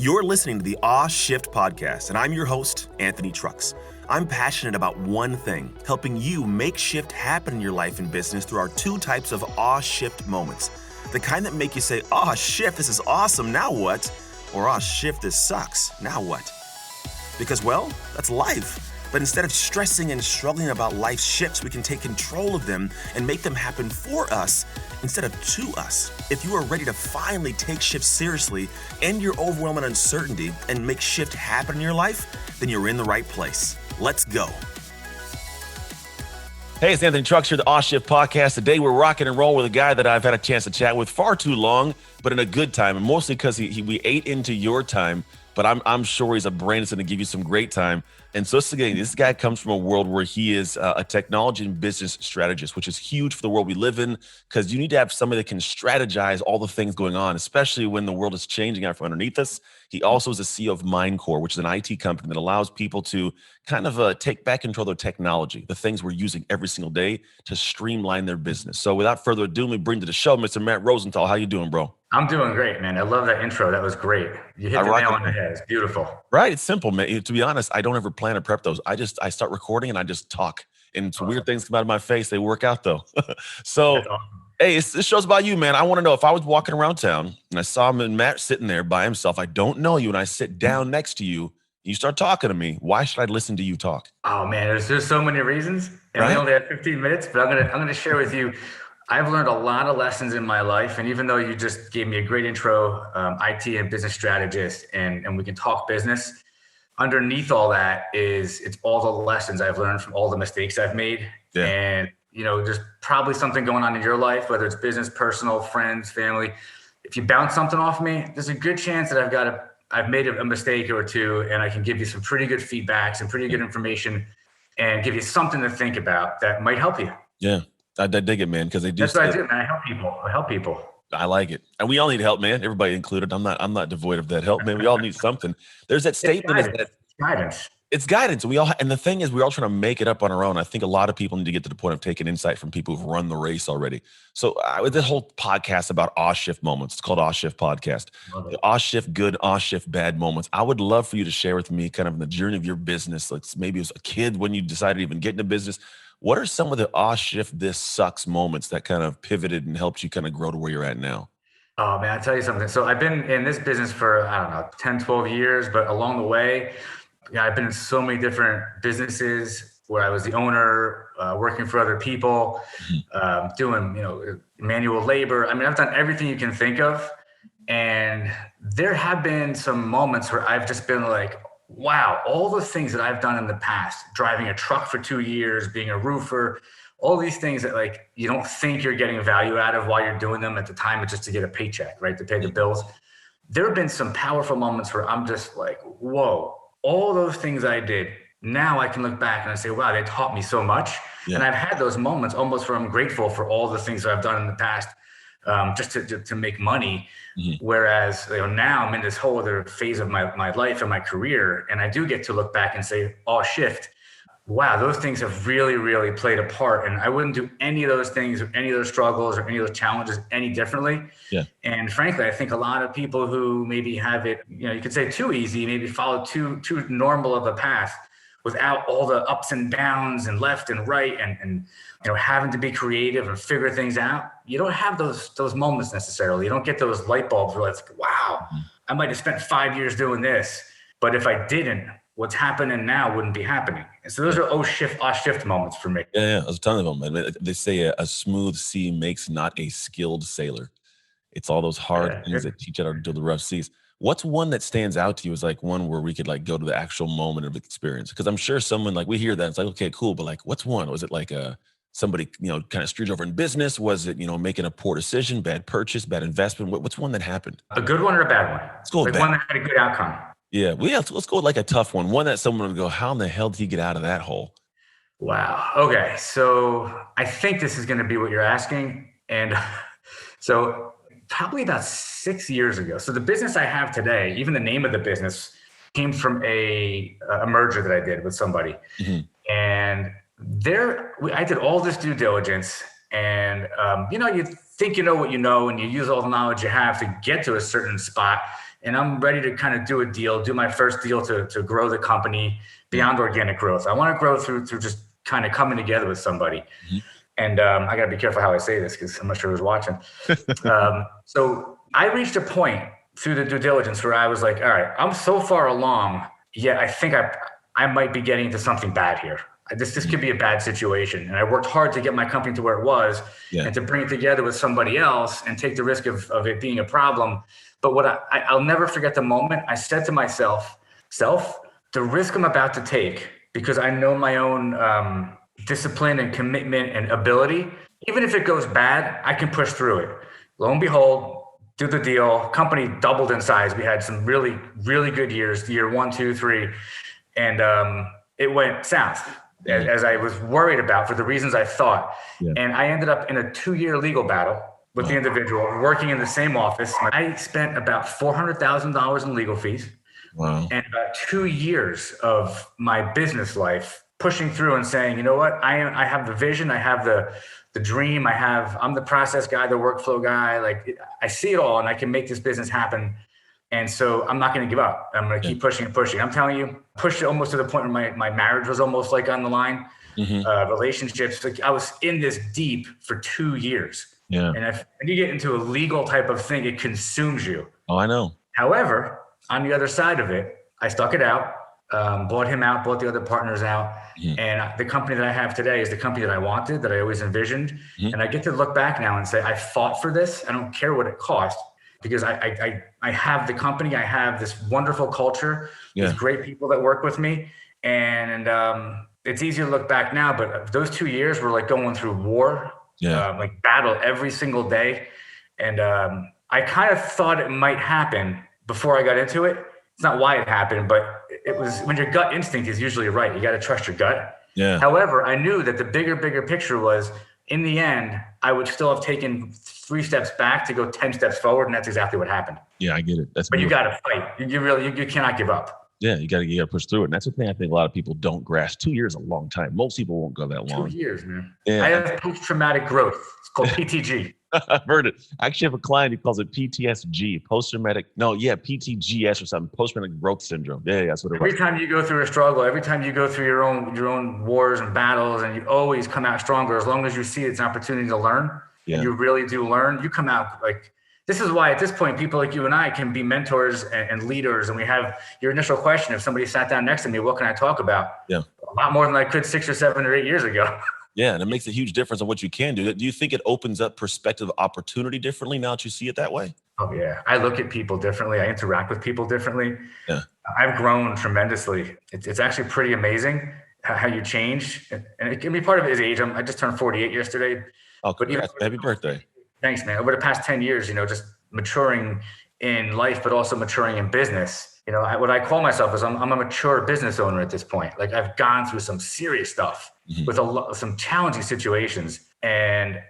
You're listening to the aa76549eb67a407a8061b6dd33e30b0e, Shift podcast, and I'm your host, Anthony Trucks. I'm passionate about one thing, helping you make shift happen in your life and business through our two types of shift moments. The kind that make you say, shift, this is awesome, now what? Or shift, this sucks, now what? Because, well, that's life. But instead of stressing and struggling about life's shifts, we can take control of them and make them happen for us instead of to us. If you are ready to finally take shift seriously, end your overwhelming uncertainty, and make shift happen in your life, then you're in the right place. Let's go. Hey, it's Anthony Trucks here, the aa76549eb67a407a8061b6dd33e30b0e. Today we're rocking and rolling with a guy that I've had a chance to chat with far too long, but in a good time, and mostly because we ate into your time. But I'm sure he's a brain that's going to give you some great time. And so this guy comes from a world where he is a technology and business strategist, which is huge for the world we live in, because you need to have somebody that can strategize all the things going on, especially when the world is changing out from underneath us. He also is the CEO of MindCore, which is an IT company that allows people to kind of take back control of their technology, the things we're using every single day to streamline their business. So without further ado, let me bring to the show Mr. Matt Rosenthal. How you doing, bro? I'm doing great, man. I love that intro. That was great. You hit the nail on the head. It's beautiful. Right. It's simple, man. To be honest, I don't ever plan to prep those. I start recording and I just talk. And some weird things come out of my face. They work out though. So, awesome. Hey, this show's about you, man. I want to know if I was walking around town and I saw him and Matt sitting there by himself. I don't know you, and I sit down next to you. You start talking to me. Why should I listen to you talk? Oh man, there's so many reasons, and we only have 15 minutes. But I'm gonna share with you. I've learned a lot of lessons in my life, and even though you just gave me a great intro, IT and business strategist, and we can talk business. Underneath all that it's all the lessons I've learned from all the mistakes I've made, and there's probably something going on in your life, whether it's business, personal, friends, family. If you bounce something off me, there's a good chance that I've made a mistake or two, and I can give you some pretty good feedback, some pretty good information, and give you something to think about that might help you. Yeah. I dig it, man, because they do. That's what I do, man. I help people. I like it, and we all need help, man. Everybody included. I'm not devoid of that help, man. We all need something. There's that statement. It's guidance. It's guidance. And the thing is, we're all trying to make it up on our own. I think a lot of people need to get to the point of taking insight from people who've run the race already. So with this whole podcast about shift moments, it's called shift podcast. The shift good, shift bad moments. I would love for you to share with me kind of the journey of your business. Like maybe as a kid when you decided to even get into business. What are some of the shift this sucks moments that kind of pivoted and helped you kind of grow to where you're at now? Oh man, I'll tell you something. So I've been in this business for, 10, 12 years, but along the way, I've been in so many different businesses where I was the owner, working for other people, doing, manual labor. I mean, I've done everything you can think of. And there have been some moments where I've just been like, wow, all the things that I've done in the past, driving a truck for 2 years, being a roofer, all these things that you don't think you're getting value out of while you're doing them at the time, it's just to get a paycheck, right? To pay the bills. There have been some powerful moments where I'm just like, whoa, all those things I did, now I can look back and I say, wow, they taught me so much. Yeah. And I've had those moments almost where I'm grateful for all the things that I've done in the past, just to make money. Mm-hmm. Whereas now I'm in this whole other phase of my life and my career, and I do get to look back and say, shift. Wow, those things have really, really played a part, and I wouldn't do any of those things or any of those struggles or any of those challenges any differently. Yeah. And frankly, I think a lot of people who maybe have it, you could say too easy, maybe follow too normal of a path without all the ups and downs and left and right and having to be creative and figure things out. You don't have those moments necessarily. You don't get those light bulbs where it's like, wow, I might have spent 5 years doing this, but if I didn't, what's happening now wouldn't be happening. And so those are shift moments for me. Yeah, there's a ton of them. I mean, they say a smooth sea makes not a skilled sailor. It's all those hard things that teach you how to do the rough seas. What's one that stands out to you as one where we could go to the actual moment of experience? Because I'm sure someone we hear that, it's like, okay, cool. But what's one? Was it somebody, kind of screwed over in business? Was it, making a poor decision, bad purchase, bad investment? What's one that happened? A good one or a bad one? Let's go with one that had a good outcome. Yeah. Let's go with a tough one. One that someone would go, how in the hell did he get out of that hole? Wow. Okay. So I think this is going to be what you're asking. And so probably about 6 years ago. So the business I have today, even the name of the business came from a merger that I did with somebody. Mm-hmm. And I did all this due diligence, and you think you know what you know, and you use all the knowledge you have to get to a certain spot. And I'm ready to kind of do a deal, do my first deal to grow the company beyond organic growth. I want to grow through just kind of coming together with somebody. And I got to be careful how I say this because I'm not sure who's watching. So I reached a point through the due diligence where I was like, all right, I'm so far along, yet I think I might be getting into something bad here. This could be a bad situation. And I worked hard to get my company to where it was and to bring it together with somebody else and take the risk of it being a problem. But what I'll never forget the moment I said to myself, the risk I'm about to take, because I know my own discipline and commitment and ability, even if it goes bad, I can push through it. Lo and behold, do the deal. Company doubled in size. We had some really, really good years, year 1, 2, 3. And it went south as I was worried about for the reasons I thought. And I ended up in a 2-year legal battle with the individual working in the same office. I spent about $400,000 in legal fees. And about 2 years of my business life pushing through and saying, you know what, I have the vision, I have the dream, I'm the process guy, the workflow guy. Like I see it all and I can make this business happen. And so I'm not going to give up. I'm going to keep pushing and pushing. I'm telling you, pushed it almost to the point where my marriage was almost like on the line. Relationships. Like I was in this deep for 2 years. And if you get into a legal type of thing, it consumes you. Oh, I know. However, on the other side of it, I stuck it out, bought him out, bought the other partners out. And the company that I have today is the company that I wanted, that I always envisioned. And I get to look back now and say, I fought for this. I don't care what it cost, because I have the company. I have this wonderful culture, these great people that work with me. And it's easy to look back now, but those 2 years were like going through war, like battle every single day. And I kind of thought it might happen before I got into it. It's not why it happened, but it was when your gut instinct is usually right. You got to trust your gut. However, I knew that the bigger picture was, in the end, I would still have taken 3 steps back to go 10 steps forward. And that's exactly what happened. Yeah, I get it. But you got to fight. You cannot give up. Yeah, you got to push through it. And that's the thing I think a lot of people don't grasp. 2 years is a long time. Most people won't go that long. 2 years, man. I have post-traumatic growth. It's called PTG. I've heard it. I actually have a client who calls it PTSG, PTGS or something, post-traumatic growth syndrome. Yeah, that's what it was. Every time you go through a struggle, every time you go through your own wars and battles, and you always come out stronger as long as you see it's an opportunity to learn. And you really do learn. You come out like, this is why at this point, people like you and I can be mentors and leaders. And we have your initial question. If somebody sat down next to me, what can I talk about? A lot more than I could 6 or 7 or 8 years ago. Yeah, and it makes a huge difference on what you can do. Do you think it opens up perspective, opportunity differently now that you see it that way? Oh, yeah. I look at people differently. I interact with people differently. I've grown tremendously. It's actually pretty amazing how you change. And it can be part of it is age. I just turned 48 yesterday. Oh, congrats. Happy birthday. Thanks, man. Over the past 10 years, just maturing in life, but also maturing in business. What I call myself is I'm a mature business owner at this point. Like I've gone through some serious stuff with some challenging situations. And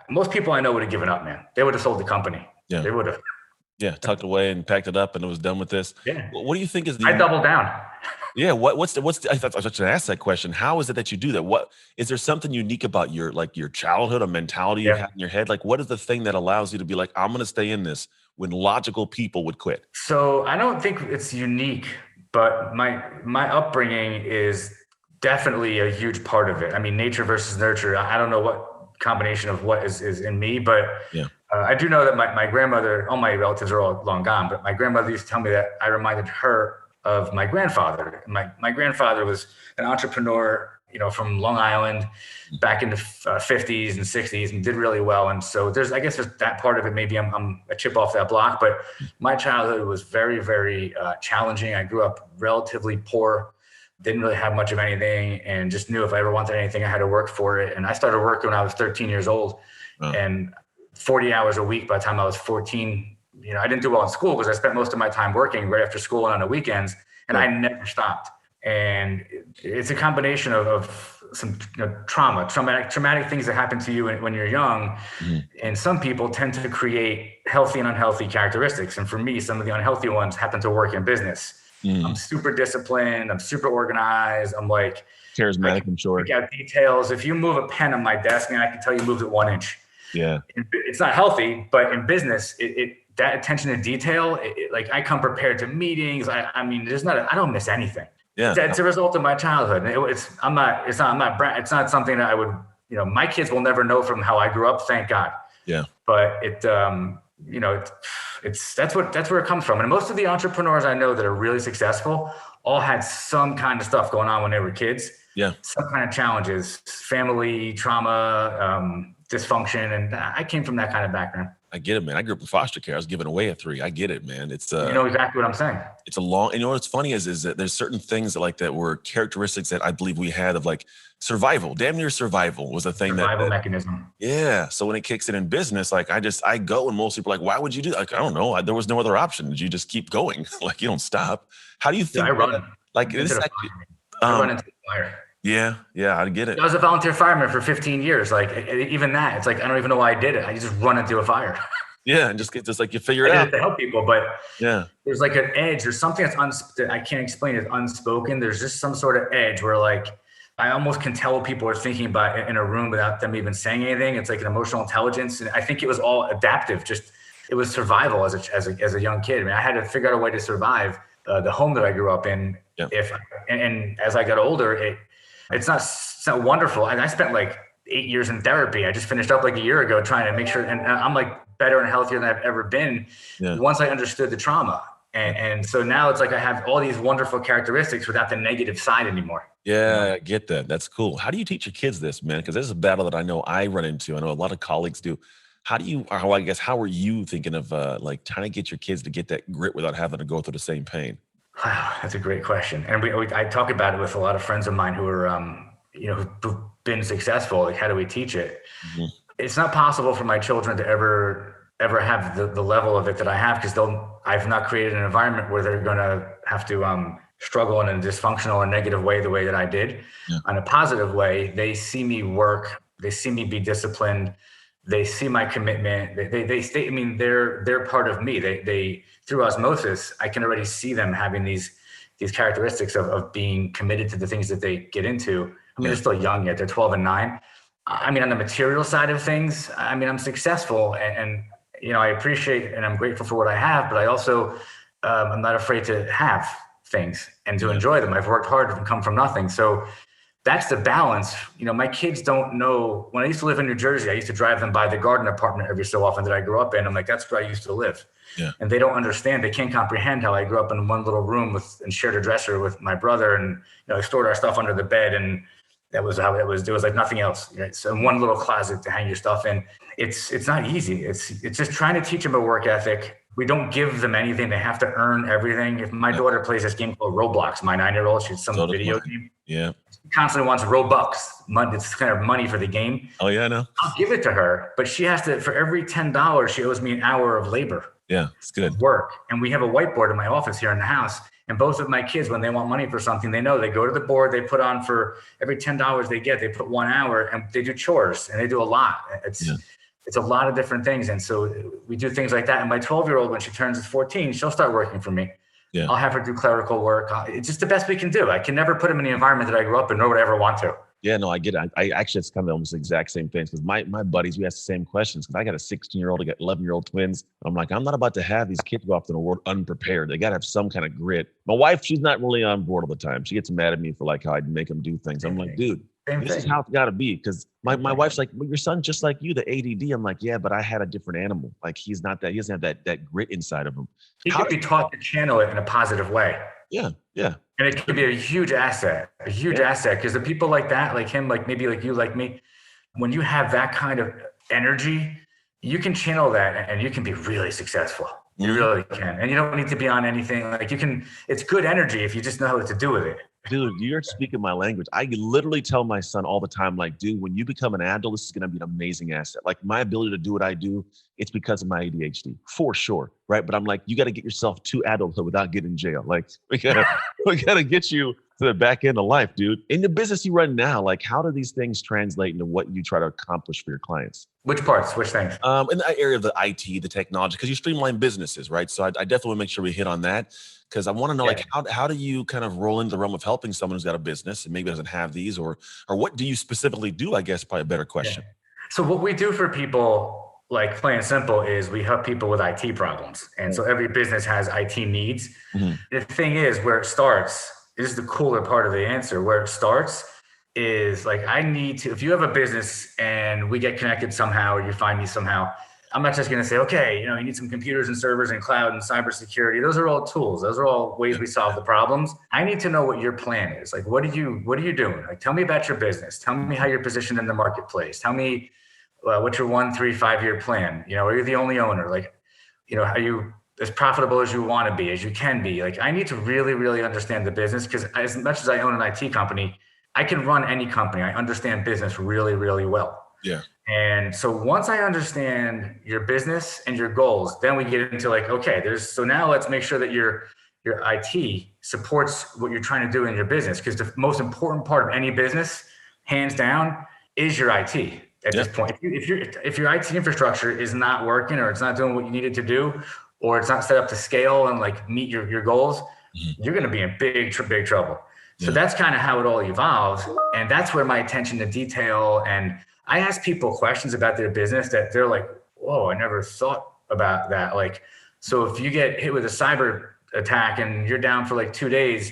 most people I know would have given up, man. They would have sold the company. They would have. Yeah, tucked away and packed it up and it was done with this. What do you think is I doubled down. What's the I thought I was going to ask that question. How is it that you do that? What is there something unique about your childhood, a mentality you have in your head? Like what is the thing that allows you to be like, I'm going to stay in this when logical people would quit? So I don't think it's unique, but my upbringing is definitely a huge part of it. I mean, nature versus nurture. I don't know what combination of what is in me, but I do know that my grandmother, all my relatives are all long gone, but my grandmother used to tell me that I reminded her of my grandfather. My grandfather was an entrepreneur, from Long Island back in the 50s and 60s and did really well. And so I guess there's that part of it. Maybe I'm a chip off that block, but my childhood was very, very challenging. I grew up relatively poor, didn't really have much of anything, and just knew if I ever wanted anything, I had to work for it. And I started working when I was 13 years old and 40 hours a week by the time I was 14. I didn't do well in school because I spent most of my time working right after school and on the weekends, and I never stopped. And it's a combination of some traumatic things that happen to you when you're young. And some people tend to create healthy and unhealthy characteristics. And for me, some of the unhealthy ones happen to work in business. I'm super disciplined. I'm super organized. I'm like charismatic, I'm sure. Pick out details. If you move a pen on my desk, man, I can tell you moved it 1 inch. Yeah. It's not healthy, but in business, that attention to detail, like I come prepared to meetings. I mean, I don't miss anything. Yeah. It's a result of my childhood. I'm not something that I would, my kids will never know from how I grew up. Thank God. Yeah. But that's where it comes from. And most of the entrepreneurs I know that are really successful all had some kind of stuff going on when they were kids. Yeah. Some kind of challenges, family trauma, dysfunction. And I came from that kind of background. I get it, man. I grew up in foster care. I was given away at 3. I get it, man. It's you know exactly what I'm saying. It's a long, and you know what's funny is that there's certain things that were characteristics that I believe we had of like survival, damn near survival was a thing survival mechanism. Yeah. So when it kicks in business, like I go and most people are like, why would you do that? Like, I don't know. There was no other option. You just keep going. Like you don't stop. How do you think? I run. Like this I run into the fire. Yeah, I get it. I was a volunteer fireman for 15 years. Like even that, it's like I don't even know why I did it. I just run into a fire. Yeah, and just like you figure it out to help people, but yeah, there's like an edge. There's something that I can't explain. It's unspoken. There's just some sort of edge where like I almost can tell what people are thinking about in a room without them even saying anything. It's like an emotional intelligence, and I think it was all adaptive. It was survival as a young kid. I mean, I had to figure out a way to survive the home that I grew up in. Yeah. And as I got older, it's not wonderful. And I spent like 8 years in therapy. I just finished up like a year ago trying to make sure, and I'm like better and healthier than I've ever been once I understood the trauma. And so now it's like I have all these wonderful characteristics without the negative side anymore. Yeah, I get that. That's cool. How do you teach your kids this, man? Because this is a battle that I know I run into. I know a lot of colleagues do. How are you thinking of like trying to get your kids to get that grit without having to go through the same pain? Wow, that's a great question. And I talk about it with a lot of friends of mine who are, who've been successful. Like, how do we teach it? Mm-hmm. It's not possible for my children to ever have the level of it that I have, because I've not created an environment where they're going to have to struggle in a dysfunctional or negative way the way that I did. Yeah. In a positive way, they see me work. They see me be disciplined. They see my commitment. I mean, they're part of me. They through osmosis, I can already see them having these characteristics of being committed to the things that they get into. I mean, they're still young yet. They're 12 and 9. I mean, on the material side of things, I mean, I'm successful and I appreciate and I'm grateful for what I have, but I also, I'm not afraid to have things and to enjoy them. I've worked hard and come from nothing. So that's the balance. My kids don't know. When I used to live in New Jersey, I used to drive them by the garden apartment every so often that I grew up in. I'm like, that's where I used to live. Yeah. And they don't understand. They can't comprehend how I grew up in one little room and shared a dresser with my brother. And, I stored our stuff under the bed, and that was how it was. There was like nothing else. Right? So one little closet to hang your stuff in. It's not easy. It's just trying to teach them a work ethic. We don't give them anything. They have to earn everything. If my daughter plays this game called Roblox, my 9-year-old, she's some video game. Yeah. She constantly wants Robux. It's kind of money for the game. Oh yeah, I know. I'll give it to her, but she has to, for every $10, she owes me an hour of labor. Yeah, it's good. Work. And we have a whiteboard in my office here in the house. And both of my kids, when they want money for something, they know they go to the board, they put on for every $10 they get, they put 1 hour and they do chores, and they do a lot. It's a lot of different things. And so we do things like that. And my 12-year-old, when she turns 14, she'll start working for me. Yeah. I'll have her do clerical work. It's just the best we can do. I can never put them in the environment that I grew up in, nor would I ever want to. Yeah, no, I get it. I actually, it's kind of almost the exact same things, because my buddies, we ask the same questions, because I got a 16-year-old, I got 11-year-old twins. I'm like, I'm not about to have these kids go off to the world unprepared. They got to have some kind of grit. My wife, she's not really on board all the time. She gets mad at me for like how I make them do things. I'm like, dude, this is how it's got to be. Because my wife's like, well, your son's just like you, the ADD. I'm like, yeah, but I had a different animal. Like he's not that. He doesn't have that grit inside of him. He could be taught to channel it in a positive way. Yeah, yeah. And it could be a huge asset, because the people like that, like him, like maybe like you, like me, when you have that kind of energy, you can channel that and you can be really successful. You really can. And you don't need to be on anything. Like it's good energy if you just know what to do with it. Dude, you're speaking my language. I literally tell my son all the time, like, dude, when you become an adult, this is going to be an amazing asset. Like my ability to do what I do, it's because of my ADHD, for sure. Right. But I'm like, you got to get yourself to adulthood without getting in jail. Like we gotta get you to the back end of life, dude. In the business you run now, like how do these things translate into what you try to accomplish for your clients? Which parts? Which things? In the area of the IT, the technology, because you streamline businesses, right? So I definitely want to make sure we hit on that, because I want to know, like, how do you kind of roll into the realm of helping someone who's got a business and maybe doesn't have these, or what do you specifically do? I guess probably a better question. Yeah. So what we do for people, like plain and simple, is we help people with IT problems. And so every business has IT needs. Mm-hmm. The thing is, where it starts, this is the cooler part of the answer. Where it starts is like, I need to, if you have a business and we get connected somehow, or you find me somehow, I'm not just going to say, okay, you need some computers and servers and cloud and cybersecurity. Those are all tools. Those are all ways we solve the problems. I need to know what your plan is. Like, what are you doing? Like, tell me about your business. Tell me how you're positioned in the marketplace. Tell me what's your 1, 3, 5 year plan? Are you the only owner? Like, are you as profitable as you want to be, as you can be? Like, I need to really, really understand the business, because as much as I own an IT company, I can run any company. I understand business really, really well. Yeah. And so once I understand your business and your goals, then we get into like, okay, so now let's make sure that your IT supports what you're trying to do in your business. Because the most important part of any business, hands down, is your IT at this point. If your IT infrastructure is not working, or it's not doing what you need it to do, or it's not set up to scale and like meet your goals, you're going to be in big trouble. So that's kind of how it all evolves. And that's where my attention to detail, and I ask people questions about their business that they're like, whoa, I never thought about that. Like, so if you get hit with a cyber attack and you're down for like 2 days,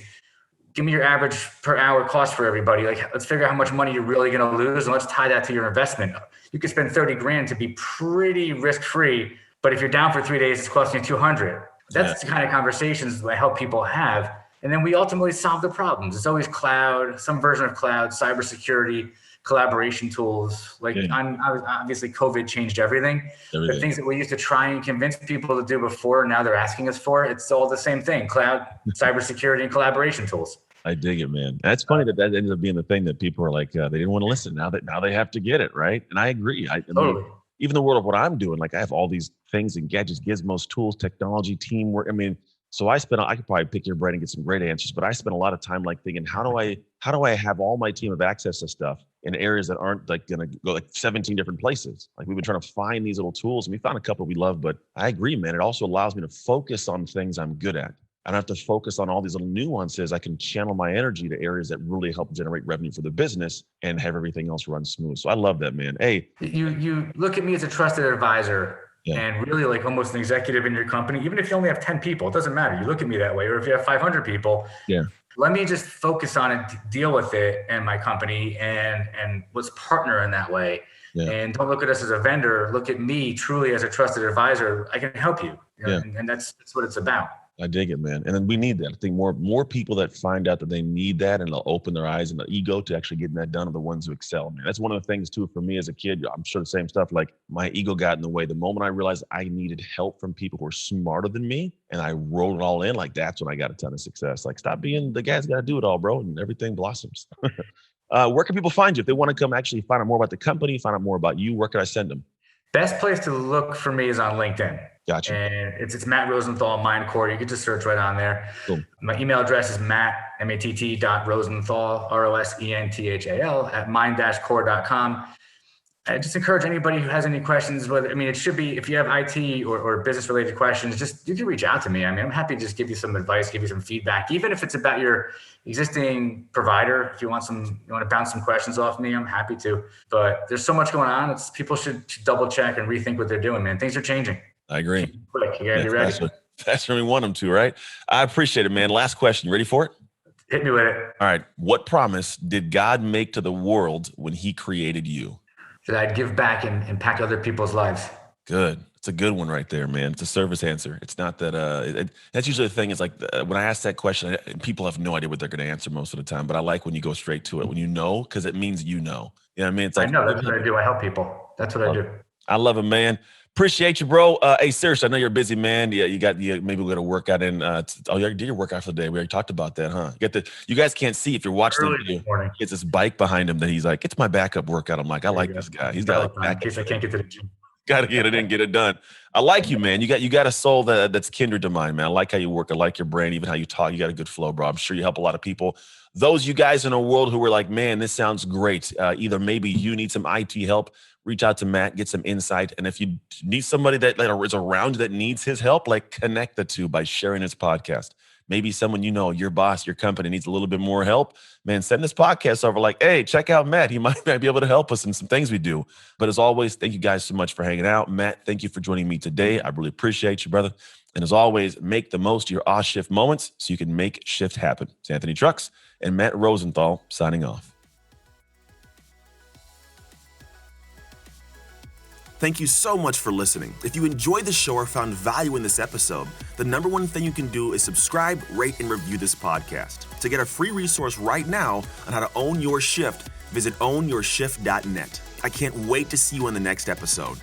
give me your average per hour cost for everybody. Like, let's figure out how much money you're really going to lose, and let's tie that to your investment. You could spend 30 grand to be pretty risk-free, but if you're down for 3 days, it's costing you 200. That's the kind of conversations that I help people have. And then we ultimately solve the problems. It's always cloud, some version of cloud, cybersecurity, collaboration tools. Like, obviously COVID changed everything. The things that we used to try and convince people to do before, now they're asking us for, it's all the same thing: cloud, cybersecurity, and collaboration tools. I dig it, man. That's funny that ended up being the thing that people are like, they didn't want to listen. Now they have to get it, right? And I agree. I mean, even the world of what I'm doing, like, I have all these things and gadgets, gizmos, tools, technology, teamwork. I mean, so I could probably pick your brain and get some great answers, but I spend a lot of time like thinking, how do I have all my team have access to stuff in areas that aren't like going to go like 17 different places? Like, we've been trying to find these little tools, and we found a couple we love, but I agree, man. It also allows me to focus on things I'm good at. I don't have to focus on all these little nuances. I can channel my energy to areas that really help generate revenue for the business and have everything else run smooth. So I love that, man. Hey, you look at me as a trusted advisor. And really, like, almost an executive in your company. Even if you only have 10 people, it doesn't matter. You look at me that way. Or if you have 500 people, let me just focus on it, deal with it and my company, and let's partner in that way. And don't look at us as a vendor. Look at me truly as a trusted advisor. I can help you. And that's what it's about. I dig it, man. And then we need that. I think more people that find out that they need that, and they'll open their eyes and the ego to actually getting that done, are the ones who excel, man. That's one of the things too, for me as a kid. I'm sure the same stuff. Like, my ego got in the way. The moment I realized I needed help from people who are smarter than me, and I wrote it all in, like, that's when I got a ton of success. Like, stop being the guy's got to do it all, bro, and everything blossoms. Where can people find you if they want to come actually find out more about the company, find out more about you? Where can I send them? Best place to look for me is on LinkedIn. Gotcha. And it's Matt Rosenthal, Mindcore. You can just search right on there. Cool. My email address is matt.rosenthal, ROSENTHAL @mind-core.com. I just encourage anybody who has any questions, it should be, if you have IT or business related questions, you can reach out to me. I mean, I'm happy to just give you some advice, give you some feedback, even if it's about your existing provider. If you want to bounce some questions off me, I'm happy to. But there's so much going on. People should double check and rethink what they're doing, man. Things are changing. I agree. Quick, you gotta be ready. That's when we want them to, right? I appreciate it, man. Last question. You ready for it? Hit me with it. All right. What promise did God make to the world when he created you? That I'd give back and impact other people's lives. Good. It's a good one right there, man. It's a service answer. It's not that, that's usually the thing is like, when I ask that question, people have no idea what they're going to answer most of the time, but I like when you go straight to it, when you know, because it means you know. You know what I mean? It's like, I know, that's what I do. I help people. That's what I do. I love it, man. Appreciate you, bro. Hey, seriously, I know you're a busy man. Yeah, maybe we're gonna work out in. You did your workout for the day. We already talked about that, huh? You guys can't see if you're watching the video. He has this bike behind him that he's like, it's my backup workout. I'm like, I like this guy. He's got like backup. In case I can't get to the gym. Got to get it in, get it done. I like you, man. You got a soul that's kindred to mine, man. I like how you work. I like your brain, even how you talk. You got a good flow, bro. I'm sure you help a lot of people. Those you guys in a world who are like, man, this sounds great. Either maybe you need some IT help, reach out to Matt, get some insight. And if you need somebody that is around that needs his help, like, connect the two by sharing his podcast. maybe someone you know, your boss, your company needs a little bit more help, man, send this podcast over like, hey, check out Matt. He might be able to help us in some things we do. But as always, thank you guys so much for hanging out. Matt, thank you for joining me today. I really appreciate you, brother. And as always, make the most of your shift moments so you can make shift happen. It's Anthony Trucks and Matt Rosenthal signing off. Thank you so much for listening. If you enjoyed the show or found value in this episode, the number one thing you can do is subscribe, rate, and review this podcast. To get a free resource right now on how to own your shift, visit ownyourshift.net. I can't wait to see you on the next episode.